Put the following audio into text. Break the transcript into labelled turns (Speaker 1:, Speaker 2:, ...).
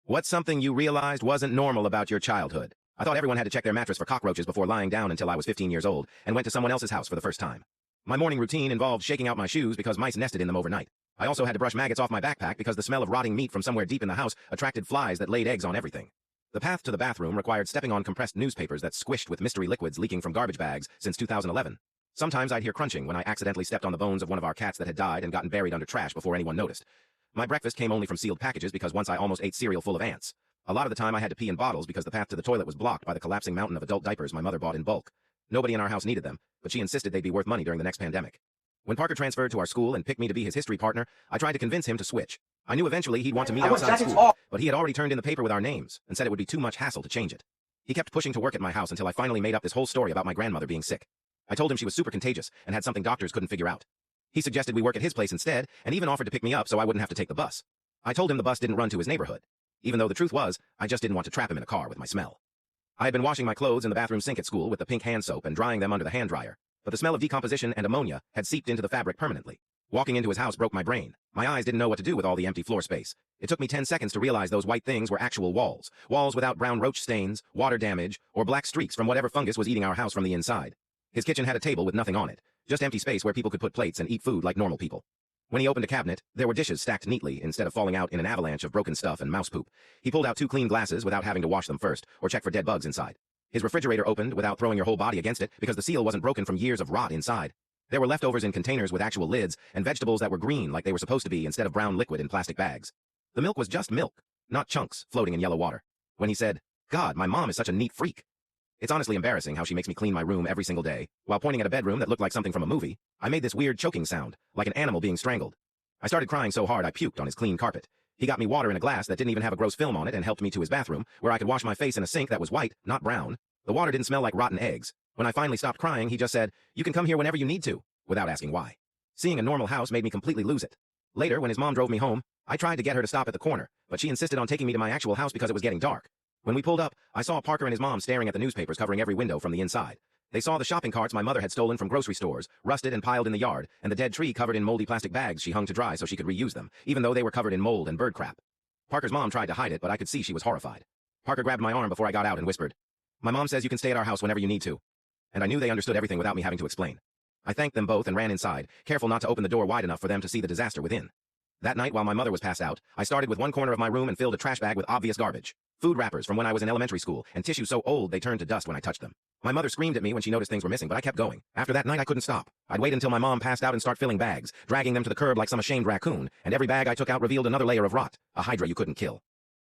Speaker 1: What's something you realized wasn't normal about your childhood? I thought everyone had to check their mattress for cockroaches before lying down until I was 15 years old and went to someone else's house for the first time. My morning routine involved shaking out my shoes because mice nested in them overnight. I also had to brush maggots off my backpack because the smell of rotting meat from somewhere deep in the house attracted flies that laid eggs on everything. The path to the bathroom required stepping on compressed newspapers that squished with mystery liquids leaking from garbage bags since 2011. Sometimes I'd hear crunching when I accidentally stepped on the bones of one of our cats that had died and gotten buried under trash before anyone noticed. My breakfast came only from sealed packages because once I almost ate cereal full of ants. A lot of the time I had to pee in bottles because the path to the toilet was blocked by the collapsing mountain of adult diapers my mother bought in bulk. Nobody in our house needed them, but she insisted they'd be worth money during the next pandemic. When Parker transferred to our school and picked me to be his history partner, I tried to convince him to switch. I knew eventually he'd want to meet outside school, but he had already turned in the paper with our names and said it would be too much hassle to change it. He kept pushing to work at my house until I finally made up this whole story about my grandmother being sick. I told him she was super contagious and had something doctors couldn't figure out. He suggested we work at his place instead and even offered to pick me up so I wouldn't have to take the bus. I told him the bus didn't run to his neighborhood. Even though the truth was, I just didn't want to trap him in a car with my smell. I had been washing my clothes in the bathroom sink at school with the pink hand soap and drying them under the hand dryer, but the smell of decomposition and ammonia had seeped into the fabric permanently. Walking into his house broke my brain. My eyes didn't know what to do with all the empty floor space. It took me 10 seconds to realize those white things were actual walls. Walls without brown roach stains, water damage, or black streaks from whatever fungus was eating our house from the inside. His kitchen had a table with nothing on it, just empty space where people could put plates and eat food like normal people. When he opened a cabinet, there were dishes stacked neatly instead of falling out in an avalanche of broken stuff and mouse poop. He pulled out 2 clean glasses without having to wash them first or check for dead bugs inside. His refrigerator opened without throwing your whole body against it because the seal wasn't broken from years of rot inside. There were leftovers in containers with actual lids and vegetables that were green like they were supposed to be instead of brown liquid in plastic bags. The milk was just milk, not chunks floating in yellow water. When he said, "God, my mom is such a neat freak." It's honestly embarrassing how she makes me clean my room every single day. While pointing at a bedroom that looked like something from a movie, I made this weird choking sound, like an animal being strangled. I started crying so hard I puked on his clean carpet. He got me water in a glass that didn't even have a gross film on it and helped me to his bathroom, where I could wash my face in a sink that was white, not brown. The water didn't smell like rotten eggs. When I finally stopped crying, he just said, "You can come here whenever you need to," without asking why. Seeing a normal house made me completely lose it. Later, when his mom drove me home, I tried to get her to stop at the corner, but she insisted on taking me to my actual house because it was getting dark. When we pulled up, I saw Parker and his mom staring at the newspapers covering every window from the inside. They saw the shopping carts my mother had stolen from grocery stores, rusted and piled in the yard, and the dead tree covered in moldy plastic bags she hung to dry so she could reuse them, even though they were covered in mold and bird crap. Parker's mom tried to hide it, but I could see she was horrified. Parker grabbed my arm before I got out and whispered, "My mom says you can stay at our house whenever you need to." And I knew they understood everything without me having to explain. I thanked them both and ran inside, careful not to open the door wide enough for them to see the disaster within. That night, while my mother was passed out, I started with one corner of my room and filled a trash bag with obvious garbage. Food wrappers from when I was in elementary school, and tissues so old they turned to dust when I touched them. My mother screamed at me when she noticed things were missing, but I kept going. After that night, I couldn't stop. I'd wait until my mom passed out and start filling bags, dragging them to the curb like some ashamed raccoon, and every bag I took out revealed another layer of rot, a hydra you couldn't kill.